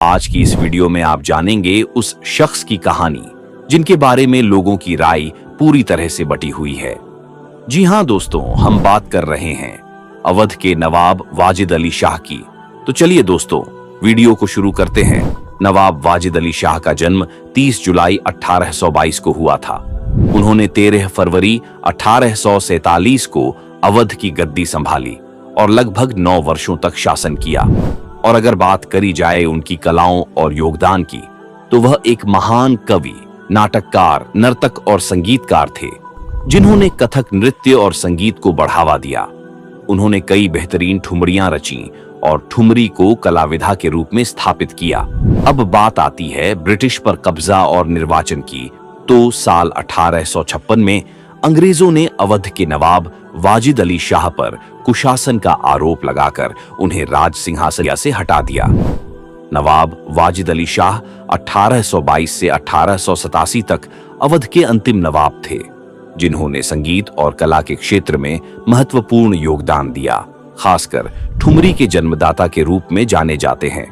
आज की इस वीडियो में आप जानेंगे उस शख्स की कहानी जिनके बारे में लोगों की राय पूरी तरह से बटी हुई है। जी हां दोस्तों, हम बात कर रहे हैं अवध के नवाब वाजिद अली शाह की। तो चलिए दोस्तों, वीडियो को शुरू करते हैं। नवाब वाजिद अली शाह का जन्म 30 जुलाई 1822 को हुआ था। उन्होंने 13 फरवरी 1847 को अवध की गद्दी संभाली और लगभग 9 वर्षों तक शासन किया। और अगर बात करी जाए उनकी कलाओं और योगदान की, तो वह एक महान कवि, नाटककार, नर्तक और संगीतकार थे, जिन्होंने कथक नृत्य और संगीत को बढ़ावा दिया। उन्होंने कई बेहतरीन ठुमरियां रची और ठुमरी को कलाविधा के रूप में स्थापित किया। अब बात आती है ब्रिटिश पर कब्जा और निर्वाचन की। तो साल 1856 में अंग्रेजों ने अवध के नवाब वाजिद अली शाह पर कुशासन का आरोप लगाकर उन्हें राज सिंहासन से हटा दिया। नवाब वाजिद अली शाह 1822 से 1887 तक अवध के अंतिम नवाब थे, जिन्होंने संगीत और कला के क्षेत्र में महत्वपूर्ण योगदान दिया। खासकर ठुमरी के जन्मदाता के रूप में जाने जाते हैं।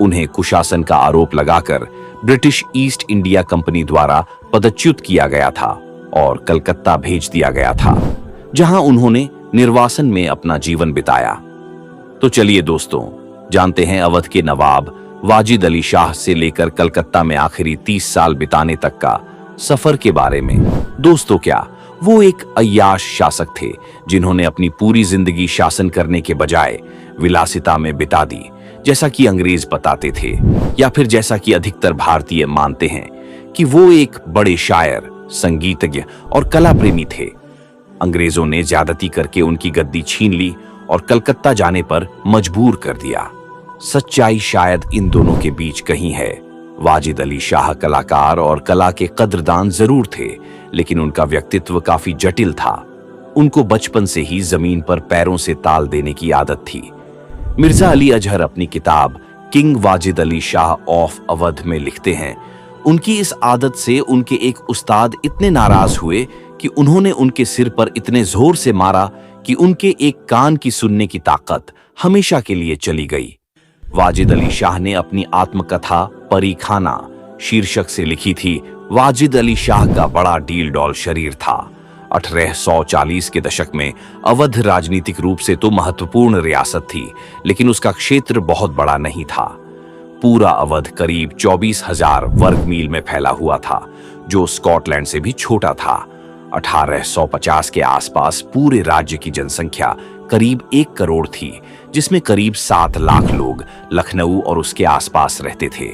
उन्हें कुशासन का आरोप लगाकर ब्रिटिश ईस्ट इंडिया कंपनी द्वारा पदच्युत किया गया था और कलकत्ता भेज दिया गया था, जहां उन्होंने निर्वासन में अपना जीवन बिताया। तो चलिए दोस्तों, जानते हैं अवध के नवाब वाजिद अली शाह से लेकर कलकत्ता में आखिरी 30 साल बिताने तक का सफर के बारे में। दोस्तों, क्या वो एक अय्याश शासक थे जिन्होंने अपनी पूरी जिंदगी शासन करने के बजाय विलासिता में बिता दी, जैसा कि अंग्रेज बताते थे, या फिर जैसा कि अधिकतर भारतीय मानते हैं कि वो एक बड़े शायर, संगीतज्ञ और कला प्रेमी थे। अंग्रेजों ने ज्यादती करके उनकी गद्दी छीन ली और कलकत्ता जाने पर मजबूर कर दिया। सच्चाई शायद इन दोनों के बीच कहीं है। वाजिद अली शाह कलाकार और कला के कद्रदान जरूर थे, लेकिन उनका व्यक्तित्व काफी जटिल था। उनको बचपन से ही जमीन पर पैरों से ताल देने की आदत थी। मिर्जा अली अजहर अपनी किताब किंग वाजिद अली शाह ऑफ अवध में लिखते हैं, उनकी इस आदत से उनके एक उस्ताद इतने नाराज हुए कि उन्होंने उनके सिर पर इतने जोर से मारा कि उनके एक कान की सुनने की ताकत हमेशा के लिए चली गई। वाजिद अली शाह ने अपनी आत्मकथा परी खाना शीर्षक से लिखी थी। वाजिद अली शाह का बड़ा डील डॉल शरीर था। 1840 के दशक में अवध राजनीतिक रूप से तो महत्वपूर्ण रियासत थी, लेकिन उसका क्षेत्र बहुत बड़ा नहीं था। पूरा अवध करीब 24,000 वर्ग मील में फैला हुआ था, जो स्कॉटलैंड से भी छोटा था। 1850 के आसपास पूरे राज्य की जनसंख्या करीब 1 करोड़ थी, जिसमें करीब 7 लाख लोग लखनऊ और उसके आसपास रहते थे।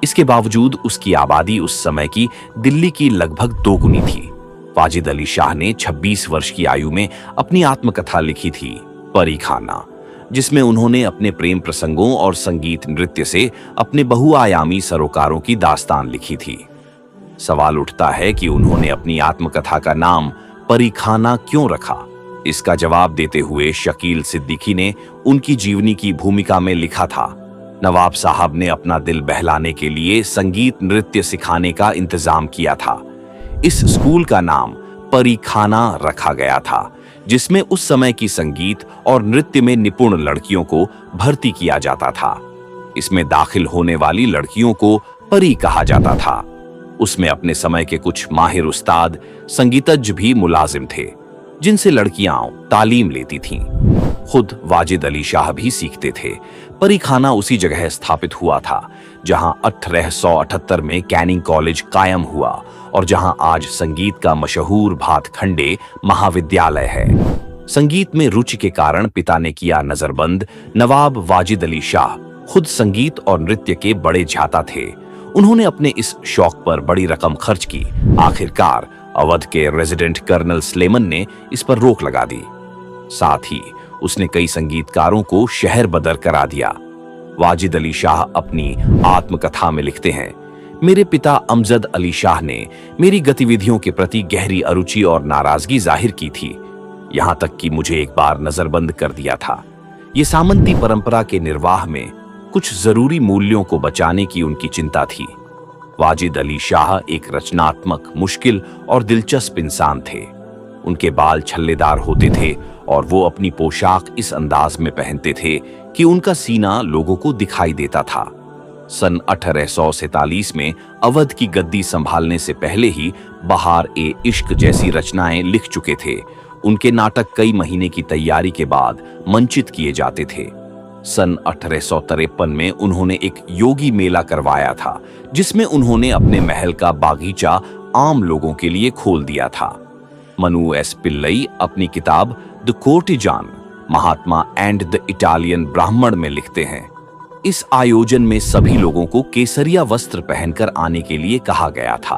इसके बावजूद उसकी आबादी उस समय की दिल्ली की लगभग 2 गुनी थी। वाजिद अली शाह ने 26 वर्ष की आयु में अपनी आत्मकथा लिखी थी, परी खाना, जिसमें उन्होंने अपने प्रेम प्रसंगों और संगीत नृत्य से अपने बहुआयामी सरोकारों की दास्तान लिखी थी। सवाल उठता है कि उन्होंने अपनी आत्मकथा का नाम परी खाना क्यों रखा। इसका जवाब देते हुए शकील सिद्दीकी ने उनकी जीवनी की भूमिका में लिखा था, नवाब साहब ने अपना दिल बहलाने के लिए संगीत नृत्य सिखाने का इंतजाम किया था। इस स्कूल का नाम परी खाना रखा गया था, जिसमें उस समय की संगीत और नृत्य में निपुण लड़कियों को भर्ती किया जाता था। इसमें दाखिल होने वाली लड़कियों को परी कहा जाता था। उसमें अपने समय के कुछ माहिर उस्ताद, संगीतज्ञ भी मुलाजिम थे, जिनसे लड़कियां तालीम लेती थीं। खुद वाजिद अली शाह भी सीखते थे। परी खाना उसी जगह स्थापित हुआ था जहां 1878 में कैनिंग कॉलेज कायम हुआ और जहां आज संगीत का मशहूर भातखंडे महाविद्यालय है। संगीत में रुचि के कारण पिता ने किया नजरबंद। नवाब वाजिद अली शाह खुद संगीत और नृत्य के बड़े झाता थे। उन्होंने अपने इस शौक पर बड़ी रकम खर्च की। आखिरकार अवध के रेजिडेंट कर्नल स्लेमन ने इस पर रोक लगा दी। साथ ही उसने कई संगीतकारों को शहर बदर करा दिया। वाजिद अली शाह अपनी आत्मकथा में लिखते हैं, मेरे पिता अमजद अली शाह ने मेरी गतिविधियों के प्रति गहरी अरुचि और नाराजगी जाहिर की थी, यहां तक कि मुझे एक बार नजरबंद कर दिया था। ये सामंती परंपरा के निर्वाह में कुछ जरूरी मूल्यों को बचाने की उनकी चिंता थी। वाजिद अली शाह एक रचनात्मक, मुश्किल और दिलचस्प इंसान थे। उनके बाल छल्लेदार होते थे और वो अपनी पोशाक इस अंदाज में पहनते थे कि उनका सीना लोगों को दिखाई देता था। सन 1847 में अवध की गद्दी संभालने से पहले ही बहार ए इश्क जैसी रचनाएं लिख चुके थे। उनके नाटक कई महीने की तैयारी के बाद मंचित किए जाते थे। सन 1853 में उन्होंने एक योगी मेला करवाया था, जिसमें उन्होंने अपने महल का बागीचा आम लोगों के लिए खोल दिया था। मनु एस पिल्लई अपनी किताब the courtesan Mahatma and the Italian Brahmin में लिखते हैं, इस आयोजन में सभी लोगों को केसरिया वस्त्र पहनकर आने के लिए कहा गया था।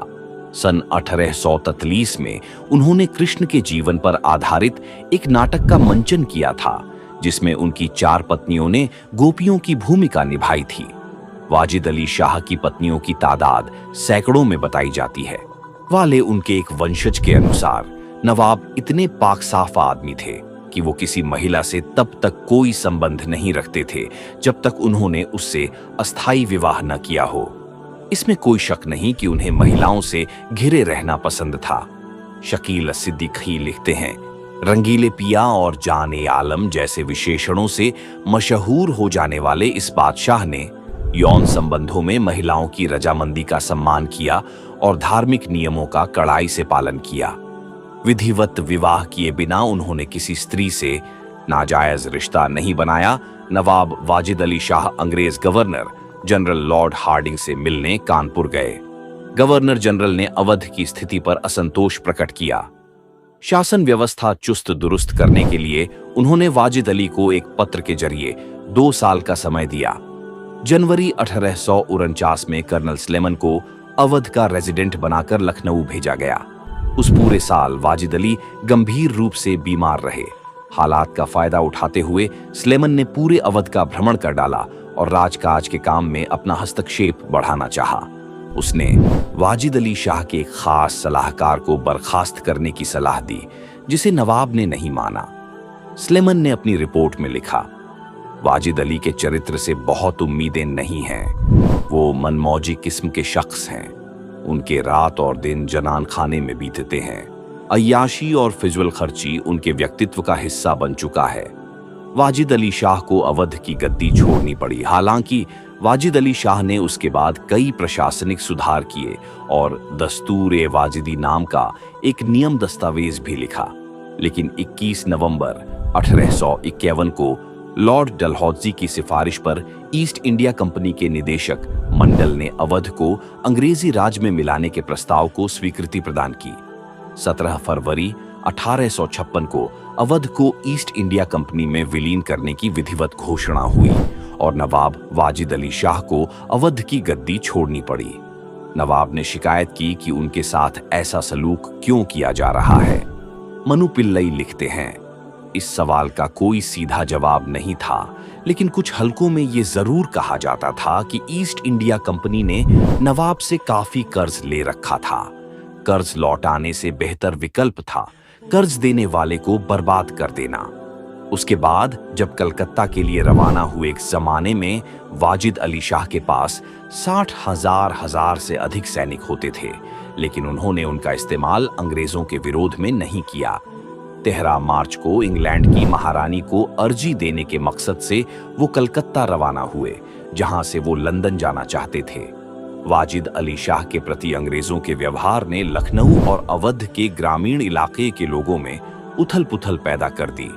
सन 1843 में उन्होंने कृष्ण के जीवन पर आधारित एक नाटक का मंचन किया था, जिसमें उनकी 4 पत्नियों ने गोपियों की भूमिका निभाई थी। वाजिद अली शाह की पत्नियों की तादाद सैकड़ों में बताई जाती है। वाले उनके एक वंशज के अनुसार नवाब इतने पाक साफ आदमी थे कि वो किसी महिला से तब तक कोई संबंध नहीं रखते थे जब तक उन्होंने उससे अस्थायी विवाह न किया हो। इसमें कोई शक नहीं कि उन्हें महिलाओं से घिरे रहना पसंद था। शकील सिद्दीकी लिखते हैं, रंगीले पिया और जान-ए आलम जैसे विशेषणों से मशहूर हो जाने वाले इस बादशाह ने यौन संबंधों में महिलाओं की रजामंदी का सम्मान किया और धार्मिक नियमों का कड़ाई से पालन किया। विधिवत विवाह किए बिना उन्होंने किसी स्त्री से नाजायज रिश्ता नहीं बनाया। नवाब वाजिद अली शाह अंग्रेज गवर्नर जनरल लॉर्ड हार्डिंग से मिलने कानपुर गए। गवर्नर जनरल ने अवध की स्थिति पर असंतोष प्रकट किया। शासन व्यवस्था चुस्त दुरुस्त करने के लिए उन्होंने वाजिद अली को एक पत्र के जरिए 2 साल का समय दिया। जनवरी 1849 में कर्नल स्लेमन को अवध का रेजिडेंट बनाकर लखनऊ भेजा गया। उस पूरे साल वाजिद अली गंभीर रूप से बीमार रहे। हालात का फायदा उठाते हुए स्लेमन ने पूरे अवध का भ्रमण कर डाला और राजकाज के काम में अपना हस्तक्षेप बढ़ाना चाहा। उसने वाजिद अली शाह के एक खास सलाहकार को बर्खास्त करने की सलाह दी, जिसे नवाब ने नहीं माना। स्लेमन ने अपनी रिपोर्ट में लिखा, वाजिद अली के चरित्र से बहुत उम्मीदें नहीं हैं। वो मनमौजी किस्म के शख्स हैं। उनके रात और दिन जनान खाने में बीतते हैं। अय्याशी और फिजुल खर्ची उनके व्यक्तित्व का हिस्सा बन चुका है। वाजिद अली शाह को अवध की गद्दी छोड़नी पड़ी। हालांकि वाजिद अली शाह ने उसके बाद कई प्रशासनिक सुधार किए और दस्तूर-ए-वाजिदी नाम का एक नियम दस्तावेज भी लिखा। लेकिन 21 नवंबर 1851 को लॉर्ड डलहौजी की सिफारिश पर ईस्ट इंडिया कंपनी के निदेशक मंडल ने अवध को अंग्रेजी राज में मिलाने के प्रस्ताव को स्वीकृति प्रदान की। 17 फरवरी 1856 को अवध को ईस्ट इंडिया कंपनी में विलीन करने की विधिवत घोषणा हुई और नवाब वाजिद अली शाह को अवध की गद्दी छोड़नी पड़ी। नवाब ने शिकायत की कि उनके साथ ऐसा सलूक क्यों किया जा रहा है। मनु पिल्लई लिखते हैं, इस सवाल का कोई सीधा जवाब नहीं था, लेकिन कुछ हलकों में ये जरूर कहा जाता था कि ईस्ट इंडिया कंपनी ने नवाब से काफी कर्ज ले रखा था। कर्ज लौटाने से बेहतर विकल्प था कर्ज देने वाले को बर्बाद कर देना। उसके बाद जब कलकत्ता के लिए रवाना हुए एक जमाने में वाजिद अली शाह के पास 60,000 से अधिक सैनिक होते थे, लेकिन उन्होंने उनका इस्तेमाल अंग्रेजों के विरोध में नहीं किया। 13 मार्च को इंग्लैंड की महारानी को अर्जी देने के मकसद से वो कलकत्ता रवाना हुए, जहां से वो लंदन जाना चाहते थे। वाजिद अली शाह के प्रति अंग्रेजों के व्यवहार ने लखनऊ और अवध के ग्रामीण इलाके के लोगों में उथल पुथल पैदा कर दी।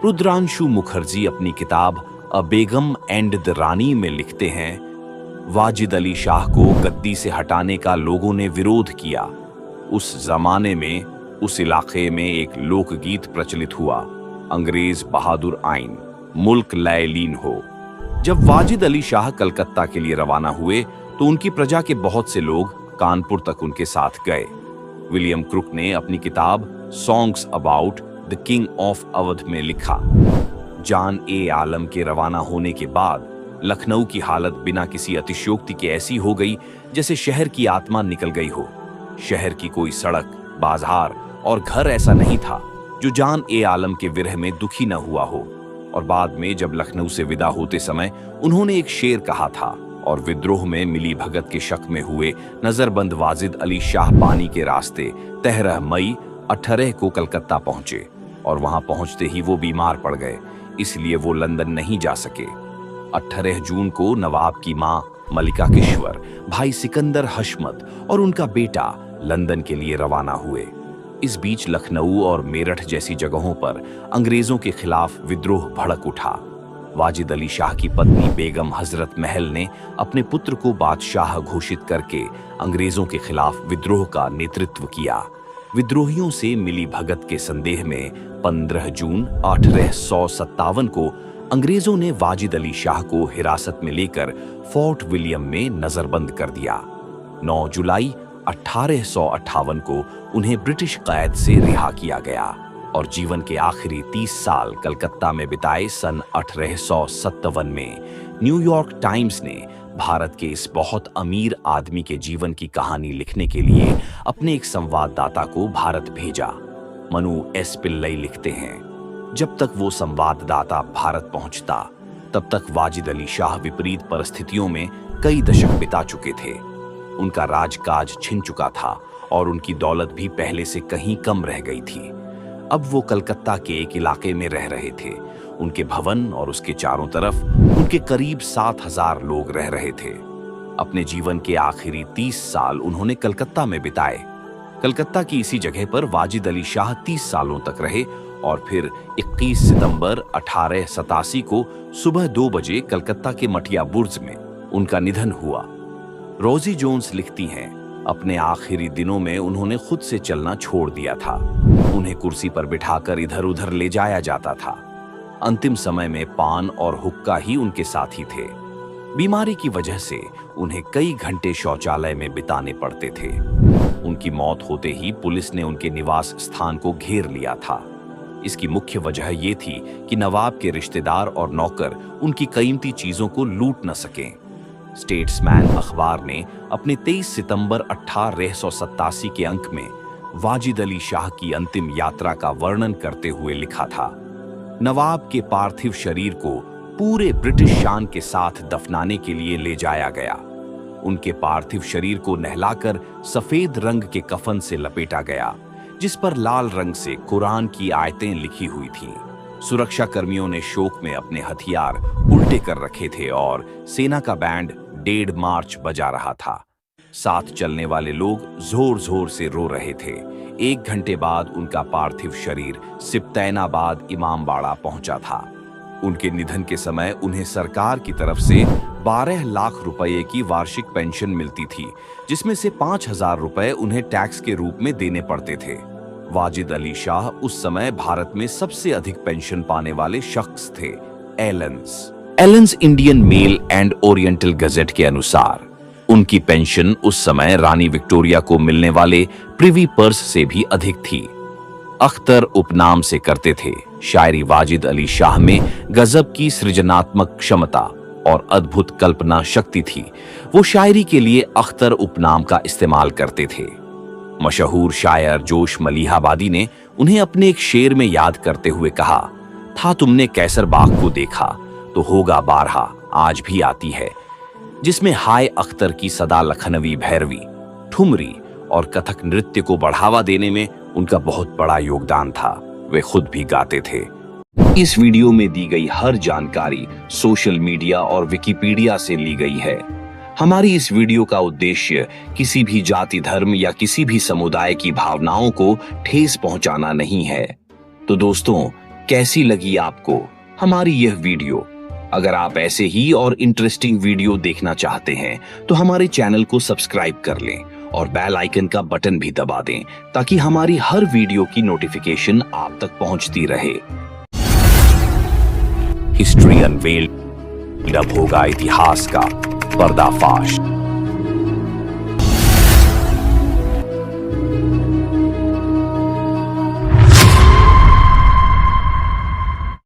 रुद्रांशु मुखर्जी अपनी किताब अ बेगम एंड द रानी में लिखते हैं, वाजिद अली शाह को गद्दी से हटाने का लोगों ने विरोध किया। उस जमाने में उस इलाके में एक लोकगीत प्रचलित हुआ, अंग्रेज बहादुर आइन, मुल्क लय लीन हो। जब वाजिद अली शाह कलकत्ता के लिए रवाना हुए तो उनकी प्रजा के बहुत से लोग कानपुर तक उनके साथ गए। विलियम क्रुक ने अपनी किताब songs about the king of Awadh में लिखा, जान-ए-आलम के रवाना होने के बाद लखनऊ की हालत बिना किसी अतिशयोक्ति के ऐसी हो गई जैसे शहर की आत्मा निकल गई हो। शहर की कोई सड़क, बाजार और घर ऐसा नहीं था जो जान-ए-आलम के विरह में दुखी न हुआ हो। और बाद में जब लखनऊ से विदा होते समय उन्होंने एक शेर कहा था और विद्रोह में मिली भगत के शक में हुए नजरबंद वाजिद अली शाह पानी के रास्ते 13 मई 18 को कलकत्ता पहुंचे और वहां पहुंचते ही वो बीमार पड़ गए, इसलिए वो लंदन नहीं जा सके। 18 जून को नवाब की मां मलिका किश्वर, भाई सिकंदर हशमत और उनका बेटा लंदन के लिए रवाना हुए। इस बीच लखनऊ और मेरठ जैसी जगहों पर अंग्रेजों के खिलाफ विद्रोह भड़क उठा। वाजिद अली शाह की पत्नी बेगम हजरत महल ने अपने पुत्र को बादशाह घोषित करके अंग्रेजों के खिलाफ विद्रोह का नेतृत्व किया। विद्रोहियों से मिली भगत के संदेह में 15 जून 1857 को अंग्रेजों ने वाजिद अली शाह को हिरासत में लेकर फोर्ट विलियम में नजरबंद कर दिया। 9 जुलाई 1858 को उन्हें ब्रिटिश कैद से रिहा किया गया और जीवन के आखिरी 30 साल कलकत्ता में बिताए। सन 1857 में न्यूयॉर्क टाइम्स ने भारत के इस बहुत अमीर आदमी के जीवन की कहानी लिखने के लिए अपने एक संवाददाता को भारत भेजा। मनु एस पिल्लई लिखते हैं, जब तक वो संवाददाता भारत पहुंचता तब तक वाजिद अली शाह विपरीत परिस्थितियों में कई दशक बिता चुके थे। उनका राजकाज छिन चुका था और उनकी दौलत भी पहले से कहीं कम रह गई थी। अब वो कलकत्ता के एक इलाके में रह रहे थे। उनके भवन और उसके चारों तरफ उनके करीब 7,000 लोग रह रहे थे। अपने जीवन के आखिरी 30 साल उन्होंने कलकत्ता में बिताए। कलकत्ता की इसी जगह पर वाजिद अली शाह 30 सालों तक रहे और फिर 21 सितंबर 1887 को सुबह 2 बजे कलकत्ता के मटिया बुर्ज में उनका निधन हुआ। रोजी जोन्स लिखती हैं, अपने आखिरी दिनों में उन्होंने खुद से चलना छोड़ दिया था। उन्हें कुर्सी पर बिठाकर इधर उधर ले जाया जाता था। अंतिम समय में पान और हुक्का ही उनके साथी थे। बीमारी की वजह से उन्हें कई घंटे शौचालय में बिताने पड़ते थे। उनकी मौत होते ही पुलिस ने उनके निवास स्थान को घेर लिया था। इसकी मुख्य वजह यह थी कि नवाब के रिश्तेदार और नौकर उनकी कीमती चीजों को लूट न सकें। स्टेट्समैन अखबार ने अपने 23 सितंबर 1887 के अंक में वाजिद अली शाह की अंतिम यात्रा का वर्णन करते हुए लिखा था, नवाब के पार्थिव शरीर को पूरे ब्रिटिश शान के साथ दफनाने के लिए ले जाया गया। उनके पार्थिव शरीर को नहलाकर सफेद रंग के कफन से लपेटा गया, जिस पर लाल रंग से कुरान की आयतें लिखी हुई थीं। सुरक्षा कर्मियों ने शोक में अपने हथियार उल्टे कर रखे थे और सेना का बैंड 1.5 मार्च बजा रहा था। साथ चलने वाले लोग जोर जोर से रो रहे थे। 1 घंटे बाद उनका पार्थिव शरीर सिप्तैनाबाद इमामबाड़ा पहुंचा था। उनके निधन के समय उन्हें सरकार की तरफ से 12 लाख रुपए की वार्षिक पेंशन मिलती थी, जिसमें से 5,000 रुपए उन्हें टैक्स के रूप में देने पड़ते थे। वाजिद अली शाह उस समय भारत में सबसे अधिक पेंशन पाने वाले शख्स थे। Allen's Indian Mail and Oriental Gazette के अनुसार उनकी पेंशन उस समय रानी विक्टोरिया को मिलने वाले प्रिवी पर्स से भी अधिक थी। अख्तर उपनाम से करते थे। शायरी वाजिद अली शाह में गजब की सृजनात्मक क्षमता और अद्भुत कल्पना शक्ति थी। वो शायरी के लिए अख्तर उपनाम का इस्तेमाल करते थे। मशहूर शायर जोश मलिहाबादी ने उन्हें अपने एक शेर में याद करते हुए कहा था, तुमने कैसर बाग को देखा तो होगा बारहा, आज भी आती है, जिसमें हाय अख्तर की सदा लखनवी भैरवी, ठुमरी और कथक नृत्य को बढ़ावा देने में उनका बहुत बड़ा योगदान था। वे खुद भी गाते थे। इस वीडियो में दी गई हर जानकारी सोशल मीडिया और विकिपीडिया से ली गई है। हमारी इस वीडियो का उद्देश्य किसी भी जाति, धर्म या किसी भी समुदाय की भावनाओं को ठेस पहुंचाना नहीं है। तो दोस्तों, कैसी लगी आपको हमारी यह वीडियो? अगर आप ऐसे ही और इंटरेस्टिंग वीडियो देखना चाहते हैं तो हमारे चैनल को सब्सक्राइब कर लें और बेल आइकन का बटन भी दबा दें, ताकि हमारी हर वीडियो की नोटिफिकेशन आप तक पहुंचती रहे। हिस्ट्री अनवेल्ड, अब होगा इतिहास का पर्दाफाश।